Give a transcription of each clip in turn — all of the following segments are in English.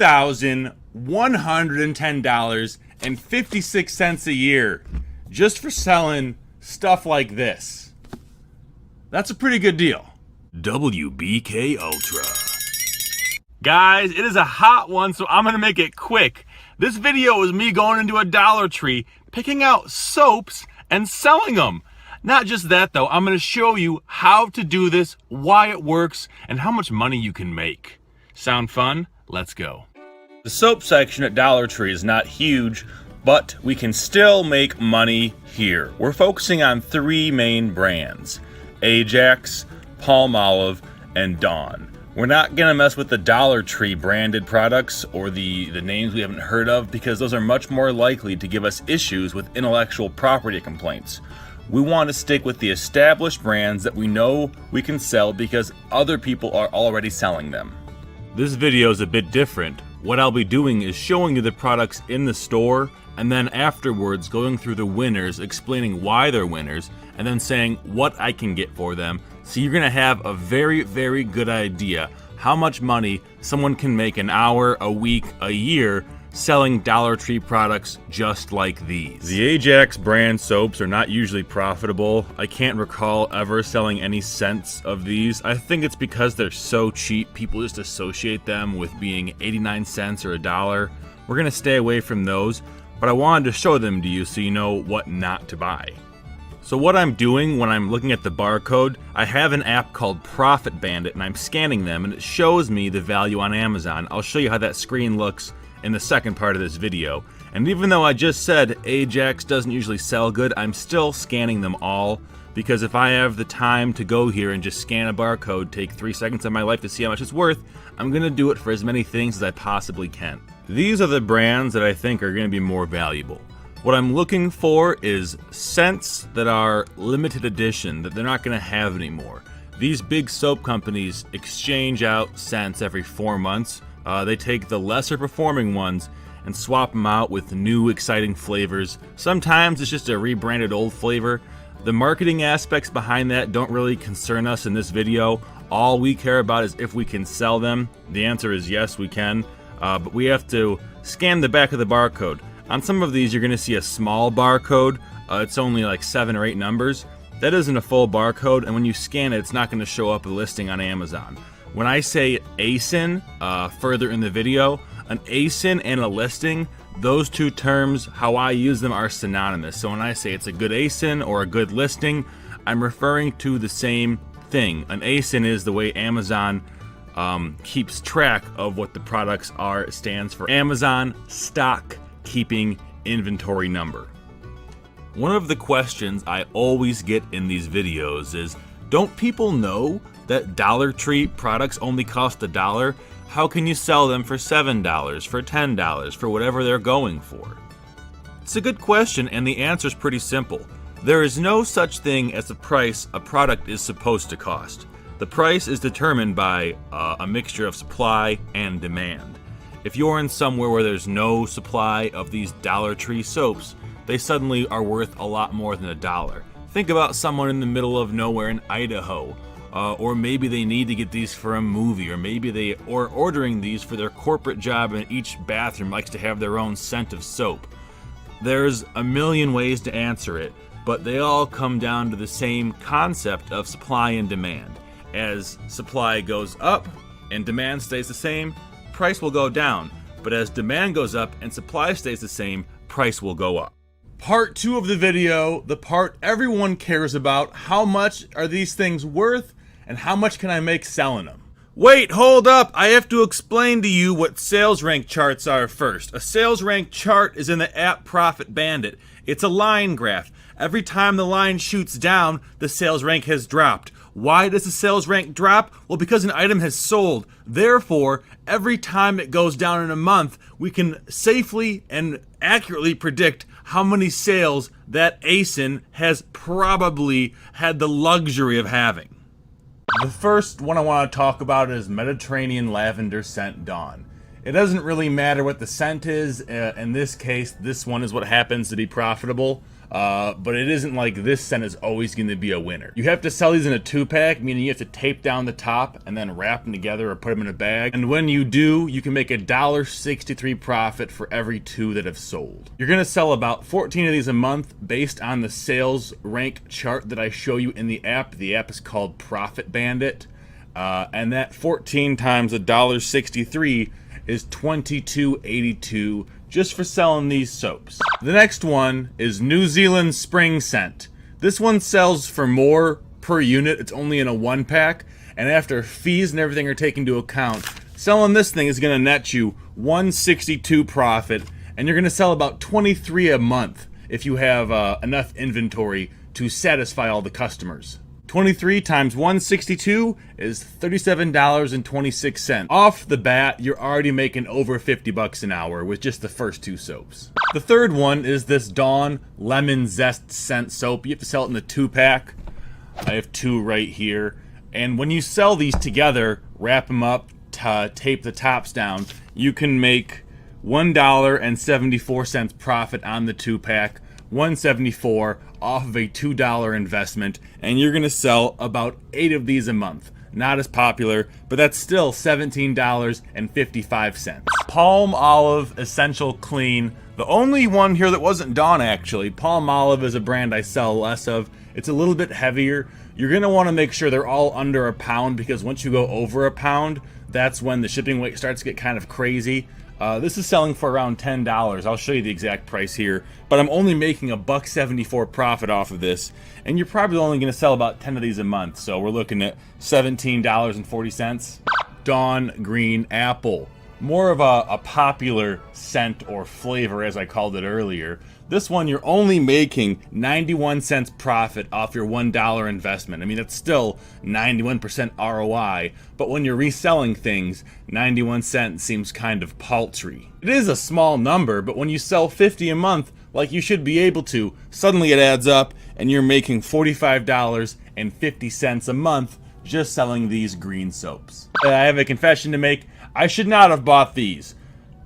$2,110.56 a year just for selling stuff like this. That's a pretty good deal. WBK Ultra. Guys, it is a hot one, so I'm gonna make it quick. This video is me going into a Dollar Tree, picking out soaps and selling them. Not just that though, I'm gonna show you how to do this, why it works, and how much money you can make. Sound fun? Let's go. The soap section at Dollar Tree is not huge, but we can still make money here. We're focusing on three main brands: Ajax, Palmolive, and Dawn. We're not gonna mess with the Dollar Tree branded products or the names we haven't heard of, because those are much more likely to give us issues with intellectual property complaints. We want to stick with the established brands that we know we can sell because other people are already selling them. This video is a bit different. What I'll be doing is showing you the products in the store, and then afterwards going through the winners, explaining why they're winners, and then saying what I can get for them. So you're gonna have a very, very good idea how much money someone can make an hour, a week, a year selling Dollar Tree products just like these. The Ajax brand soaps are not usually profitable. I can't recall ever selling any cents of these. I think it's because they're so cheap, people just associate them with being 89 cents or $1. We're gonna stay away from those, but I wanted to show them to you so you know what not to buy. So what I'm doing when I'm looking at the barcode, I have an app called Profit Bandit, and I'm scanning them and it shows me the value on Amazon. I'll show you how that screen looks in the second part of this video. And even though I just said Ajax doesn't usually sell good, I'm still scanning them all, because if I have the time to go here and just scan a barcode, take 3 seconds of my life to see how much it's worth, I'm gonna do it for as many things as I possibly can. These are the brands that I think are gonna be more valuable. What I'm looking for is scents that are limited edition, that they're not gonna have anymore. These big soap companies exchange out scents every 4 months. They take the lesser performing ones and swap them out with new exciting flavors. Sometimes it's just a rebranded old flavor. The marketing aspects behind that don't really concern us in this video. All we care about is if we can sell them. The answer is yes, we can, but we have to scan the back of the barcode. On some of these, you're gonna see a small barcode. It's only like 7 or 8 numbers. That isn't a full barcode, and when you scan it, it's not gonna show up a listing on Amazon. When I say ASIN further in the video, an ASIN and a listing, those two terms, how I use them, are synonymous. So when I say it's a good ASIN or a good listing, I'm referring to the same thing. An ASIN is the way Amazon keeps track of what the products are. It stands for Amazon Stock Keeping Inventory Number. One of the questions I always get in these videos is, don't people know that Dollar Tree products only cost $1? How can you sell them for $7, for $10, for whatever they're going for? It's a good question, and the answer is pretty simple. There is no such thing as the price a product is supposed to cost. The price is determined by a mixture of supply and demand. If you're in somewhere where there's no supply of these Dollar Tree soaps, they suddenly are worth a lot more than $1. Think about someone in the middle of nowhere in Idaho, or maybe they need to get these for a movie, or maybe they are ordering these for their corporate job and each bathroom likes to have their own scent of soap. There's a million ways to answer it, but they all come down to the same concept of supply and demand. As supply goes up and demand stays the same, price will go down. But as demand goes up and supply stays the same, price will go up. Part 2 of the video, the part everyone cares about: how much are these things worth and how much can I make selling them? Wait, hold up, I have to explain to you what sales rank charts are first. A sales rank chart is in the app Profit Bandit. It's a line graph. Every time the line shoots down, the sales rank has dropped. Why does the sales rank drop? Well, because an item has sold. Therefore, every time it goes down in a month, we can safely and accurately predict how many sales that ASIN has probably had the luxury of having. The first one I want to talk about is Mediterranean Lavender Scent Dawn. It doesn't really matter what the scent is. In this case, this one is what happens to be profitable. but it isn't like this scent is always going to be a winner. You have to sell these in a 2-pack, meaning you have to tape down the top and then wrap them together or put them in a bag. And when you do, you can make $1.63 profit for every 2 that have sold. You're going to sell about 14 of these a month based on the sales rank chart that I show you in the app. The app is called Profit Bandit. And that 14 times $1.63 is $22.82 just for selling these soaps. The next one is New Zealand Spring Scent. This one sells for more per unit. It's only in a 1-pack, and after fees and everything are taken into account, selling this thing is going to net you $1.62 profit, and you're going to sell about 23 a month if you have enough inventory to satisfy all the customers. 23 times 162 is $37.26. Off the bat, you're already making over 50 bucks an hour with just the first 2 soaps. The third one is this Dawn Lemon Zest Scent Soap. You have to sell it in the 2-pack. I have 2 right here. And when you sell these together, wrap them up, tape the tops down, you can make $1.74 profit on the 2-pack. $1.74 off of a $2 investment, and you're gonna sell about 8 of these a month. Not as popular, but that's still $17.55. Palm Olive Essential Clean. The only one here that wasn't Dawn, actually. Palm Olive is a brand I sell less of. It's a little bit heavier. You're gonna wanna make sure they're all under a pound, because once you go over a pound, that's when the shipping weight starts to get kind of crazy. This is selling for around $10. I'll show you the exact price here, but I'm only making $1.74 profit off of this, and you're probably only going to sell about 10 of these a month, so we're looking at $17.40. Dawn Green Apple. More of a popular scent or flavor, as I called it earlier. This one, you're only making 91 cents profit off your $1 investment. I mean, that's still 91% ROI, but when you're reselling things, 91 cents seems kind of paltry. It is a small number, but when you sell 50 a month, like you should be able to, suddenly it adds up and you're making $45.50 a month just selling these green soaps. I have a confession to make. I should not have bought these.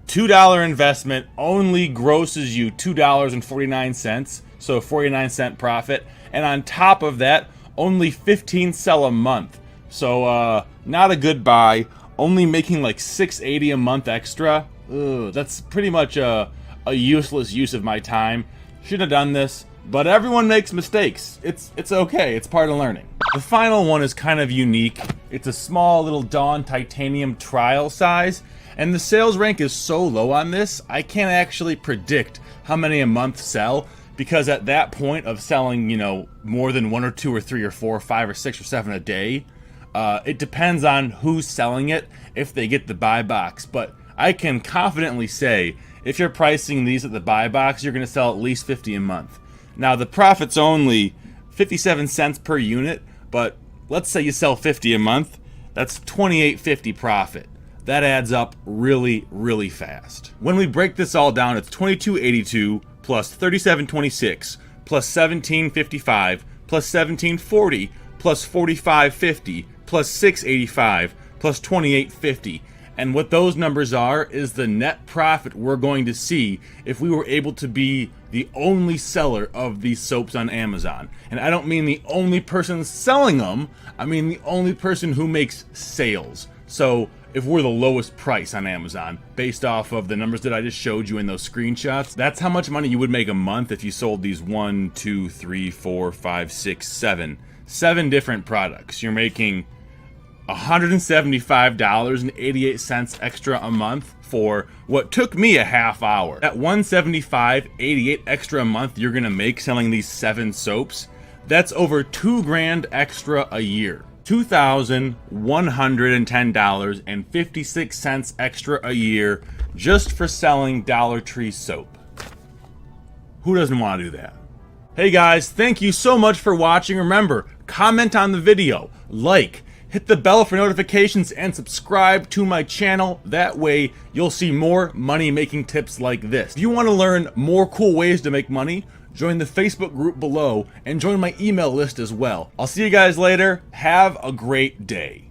$2 investment only grosses you $2.49, so 49-cent profit, and on top of that, only 15 sell a month. So not a good buy. Only making like $6.80 a month extra. Ugh, that's pretty much a useless use of my time. Shouldn't have done this, but everyone makes mistakes. It's okay. It's part of learning. The final one is kind of unique. It's a small little Dawn Titanium trial size. And the sales rank is so low on this, I can't actually predict how many a month sell, because at that point of selling, you know, more than 1 or 2 or 3 or 4 or 5 or 6 or 7 a day, it depends on who's selling it, if they get the buy box. But I can confidently say, if you're pricing these at the buy box, you're going to sell at least 50 a month. Now, the profit's only 57 cents per unit, but let's say you sell 50 a month, that's $28.50 profit. That adds up really, really fast. When we break this all down, it's $22.82 plus $37.26 plus $17.55 plus $17.40 plus $45.50 plus $6.85 plus $28.50. And what those numbers are is the net profit we're going to see if we were able to be the only seller of these soaps on Amazon. And I don't mean the only person selling them, I mean the only person who makes sales. So if we're the lowest price on Amazon, based off of the numbers that I just showed you in those screenshots, that's how much money you would make a month if you sold these 1, 2, 3, 4, 5, 6, 7 different products. You're making $175.88 extra a month for what took me a half hour. At $175.88 extra a month you're gonna make selling these 7 soaps, that's over $2,000 extra a year. $2,110.56 extra a year just for selling Dollar Tree soap. Who doesn't want to do that? Hey guys, thank you so much for watching. Remember, comment on the video, like, hit the bell for notifications, and subscribe to my channel. That way you'll see more money making tips like this. If you want to learn more cool ways to make money, join the Facebook group below and join my email list as well. I'll see you guys later. Have a great day.